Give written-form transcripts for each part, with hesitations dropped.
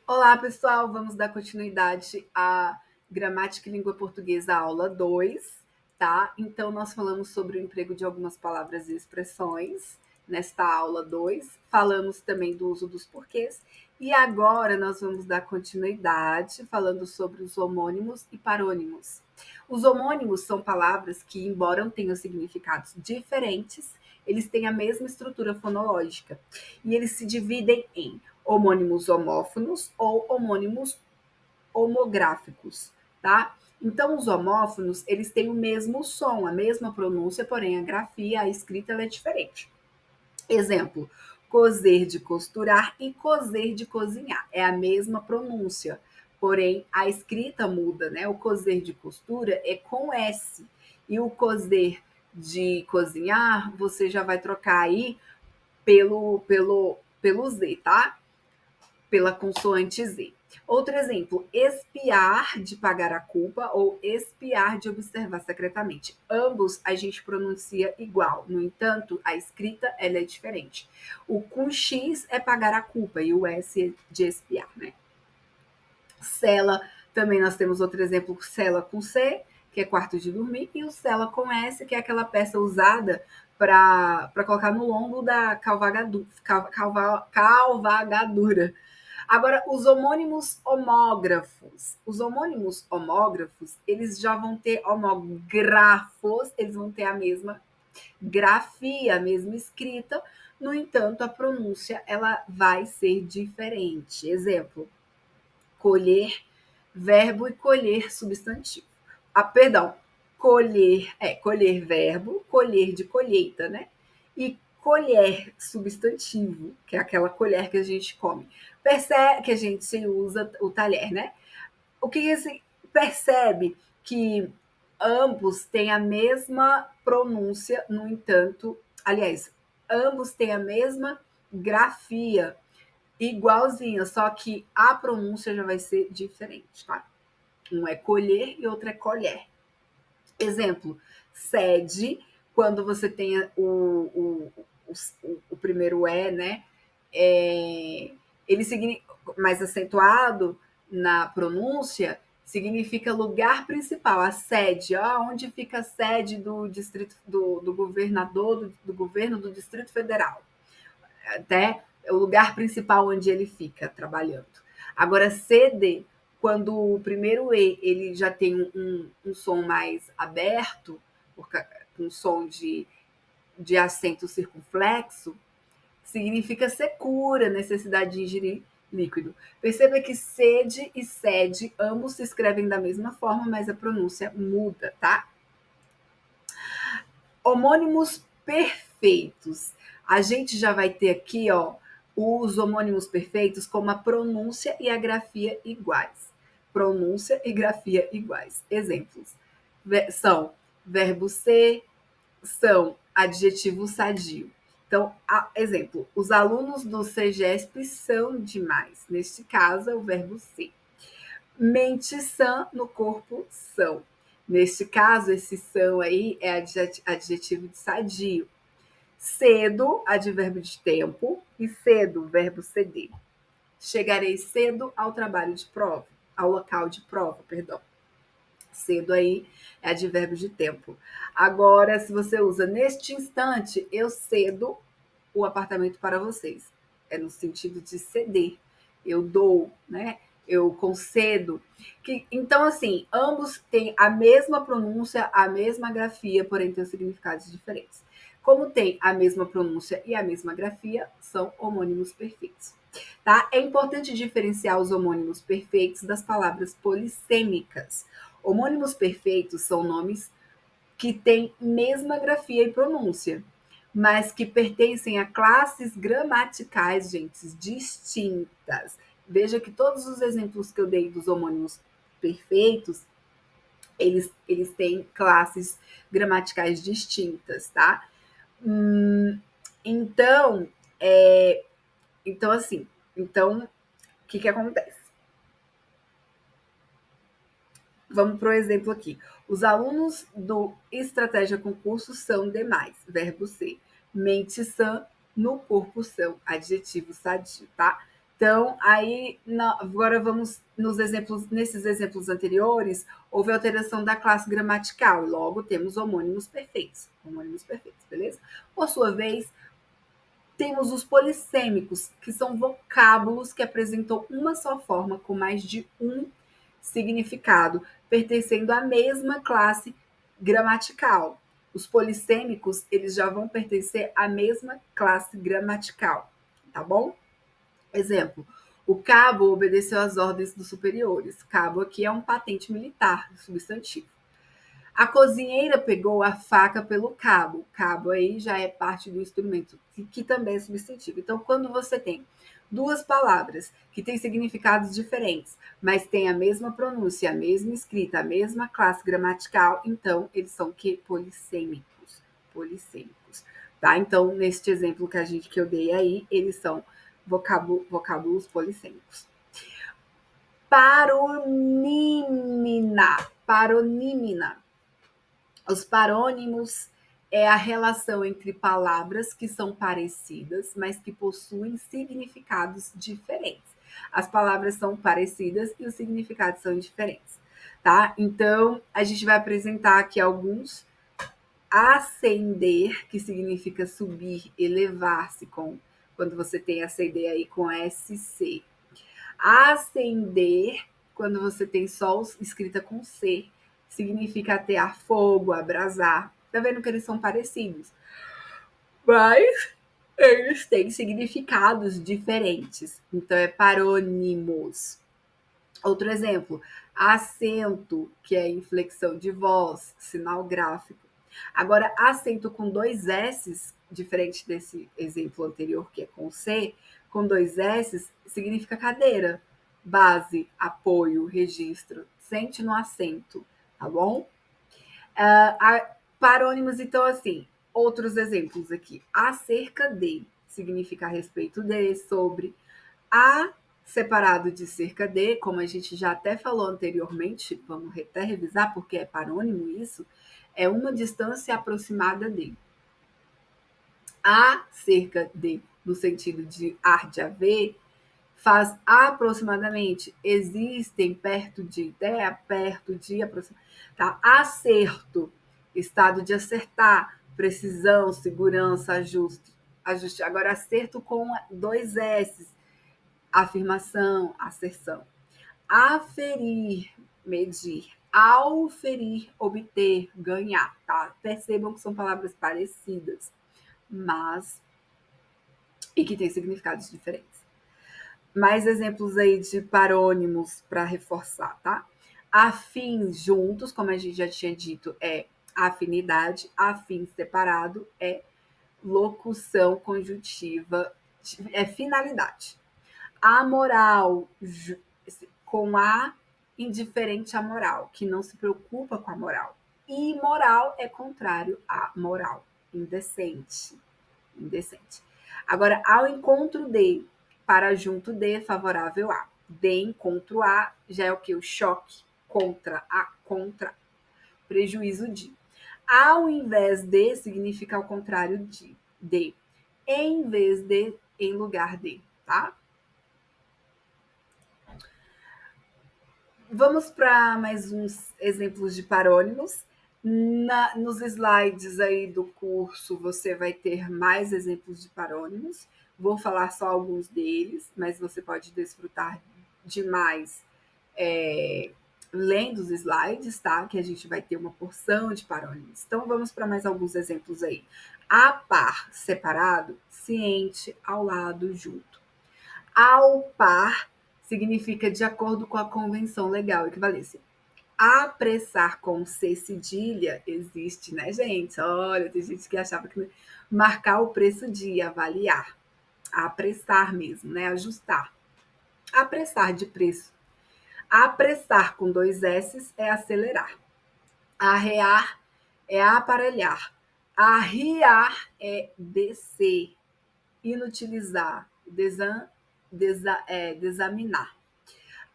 Olá, pessoal! Vamos dar continuidade à Gramática e Língua Portuguesa, aula 2, tá? Então, nós falamos sobre o emprego de algumas palavras e expressões nesta aula 2, falamos também do uso dos porquês, e agora nós vamos dar continuidade falando sobre os homônimos e parônimos. Os homônimos são palavras que, embora tenham significados diferentes, eles têm a mesma estrutura fonológica, e eles se dividem em homônimos homófonos ou homônimos homográficos, tá? Então, os homófonos, eles têm o mesmo som, a mesma pronúncia, porém a grafia, a escrita, ela é diferente. Exemplo, cozer de costurar e cozer de cozinhar. É a mesma pronúncia, porém a escrita muda, né? O cozer de costura é com S e o cozer de cozinhar, você já vai trocar aí pelo Z, tá? Pela consoante Z. Outro exemplo, espiar de pagar a culpa ou espiar de observar secretamente. Ambos a gente pronuncia igual, no entanto, a escrita ela é diferente. O com X é pagar a culpa e o S é de espiar, né? Cela, também nós temos outro exemplo, cela com C, que é quarto de dormir, e o cela com S, que é aquela peça usada para colocar no lombo da cavalgadura. Agora, os homônimos homógrafos. Os homônimos homógrafos, eles já vão ter homógrafos, eles vão ter a mesma grafia, a mesma escrita, no entanto, a pronúncia ela vai ser diferente. Exemplo, colher, verbo e colher substantivo. Perdão, colher verbo, colher de colheita, né? E colher substantivo, que é aquela colher que a gente come. Percebe que a gente usa o talher, né? O que se percebe que ambos têm a mesma pronúncia, no entanto, aliás, ambos têm a mesma grafia, igualzinha, só que a pronúncia já vai ser diferente, tá? Um é colher e outro é colher. Exemplo, sede, quando você tem o primeiro né? Ele significa mais acentuado na pronúncia, significa lugar principal, a sede, onde fica a sede do distrito do governador do governo do Distrito Federal. Até o lugar principal onde ele fica trabalhando. Agora, CD, quando o primeiro E ele já tem um som mais aberto, um som de acento circunflexo, significa secura, necessidade de ingerir líquido. Perceba que sede e sede, ambos se escrevem da mesma forma, mas a pronúncia muda, tá? Homônimos perfeitos. A gente já vai ter aqui, os homônimos perfeitos como a pronúncia e a grafia iguais. Pronúncia e grafia iguais. Exemplos são verbo ser, são adjetivo sadio. Então, exemplo, os alunos do CEGESP são demais. Neste caso, é o verbo ser. Mente sã no corpo são. Neste caso, esse são aí é adjetivo de sadio. Cedo, advérbio de tempo, e cedo, verbo ceder. Chegarei cedo ao trabalho de prova, ao local de prova, perdão. Cedo aí é advérbio de tempo. Agora, se você usa neste instante, eu cedo o apartamento para vocês. É no sentido de ceder. Eu dou, né? Eu concedo. Então, assim, ambos têm a mesma pronúncia, a mesma grafia, porém têm significados diferentes. Como tem a mesma pronúncia e a mesma grafia, são homônimos perfeitos. Tá? É importante diferenciar os homônimos perfeitos das palavras polissêmicas. Homônimos perfeitos são nomes que têm mesma grafia e pronúncia, mas que pertencem a classes gramaticais, gente, distintas. Veja que todos os exemplos que eu dei dos homônimos perfeitos, eles têm classes gramaticais distintas, tá? Então, assim, o que acontece? Vamos para o exemplo aqui. Os alunos do Estratégia Concurso são demais. Verbo ser. Mente sã, no corpo são. Adjetivo sadio, tá? Então, aí, agora vamos nesses exemplos anteriores, houve alteração da classe gramatical, e logo temos homônimos perfeitos. Homônimos perfeitos, beleza? Por sua vez, temos os polissêmicos, que são vocábulos que apresentam uma só forma com mais de um significado, pertencendo à mesma classe gramatical. Os polissêmicos, eles já vão pertencer à mesma classe gramatical, tá bom? Exemplo, o cabo obedeceu às ordens dos superiores. Cabo aqui é um patente militar, substantivo. A cozinheira pegou a faca pelo cabo. Cabo aí já é parte do instrumento, que também é substantivo. Então, quando você tem duas palavras que têm significados diferentes, mas têm a mesma pronúncia, a mesma escrita, a mesma classe gramatical, então eles são que polissêmicos. Polissêmicos. Tá? Então, neste exemplo que eu dei aí, eles são vocábulos polissêmicos. Paronímina. Paronímina. Os parônimos é a relação entre palavras que são parecidas, mas que possuem significados diferentes. As palavras são parecidas e os significados são diferentes, tá? Então, a gente vai apresentar aqui alguns. Ascender, que significa subir, elevar-se, quando você tem ascender aí com SC. Acender, quando você tem sol escrita com C, significa atear fogo, abrasar. Tá vendo que eles são parecidos? Mas eles têm significados diferentes. Então é parônimos. Outro exemplo, acento, que é inflexão de voz, sinal gráfico. Agora, acento com dois S's, diferente desse exemplo anterior, que é com C, com dois S's, significa cadeira, base, apoio, registro. Sente no acento, tá bom? Parônimos, então, assim, outros exemplos aqui. Acerca de significa a respeito de, sobre. A separado de cerca de, como a gente já até falou anteriormente, vamos até revisar porque é parônimo isso, é uma distância aproximada de. A cerca de, no sentido de há de haver, faz aproximadamente, existem perto de, perto de, aproximadamente. Tá? Acerto, estado de acertar, precisão, segurança, ajuste. Ajuste. Agora, acerto com dois S, afirmação, asserção. Aferir, medir. Auferir, obter, ganhar. Tá? Percebam que são palavras parecidas, mas e que têm significados diferentes. Mais exemplos aí de parônimos para reforçar, tá? Afins juntos, como a gente já tinha dito, é afinidade. Afim separado é locução conjuntiva, é finalidade. Amoral, com a indiferente à moral, que não se preocupa com a moral. Imoral é contrário à moral, indecente. Indecente. Agora, ao encontro de, para junto de, favorável a. De encontro a, já é o que? O choque, contra, a, contra, prejuízo de. Ao invés de, significa ao contrário de. Em vez de, em lugar de, tá? Vamos para mais uns exemplos de parônimos. Nos slides aí do curso você vai ter mais exemplos de parônimos. Vou falar só alguns deles, mas você pode desfrutar demais lendo os slides, tá? Que a gente vai ter uma porção de parônimos. Então vamos para mais alguns exemplos aí. A par, separado, ciente, ao lado, junto. Ao par significa de acordo com a convenção legal, equivalência. Apressar com C cedilha existe, né, gente? Olha, tem gente que achava que marcar o preço de avaliar. Apressar mesmo, né? Ajustar. Apressar de preço. Apressar com dois S é acelerar. Arrear é aparelhar. Arriar é descer. Inutilizar, desaminar.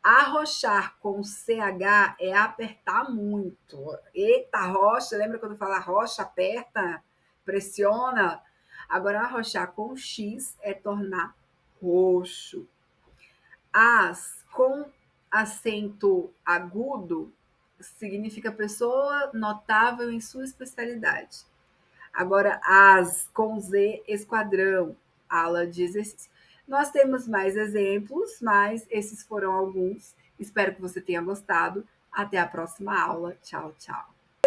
Arrochar com CH é apertar muito. Eita, rocha, lembra quando fala rocha, aperta, pressiona? Agora, arrochar com X é tornar roxo. As com acento agudo significa pessoa notável em sua especialidade. Agora, as com Z, esquadrão, ala de exercício. Nós temos mais exemplos, mas esses foram alguns. Espero que você tenha gostado. Até a próxima aula. Tchau, tchau.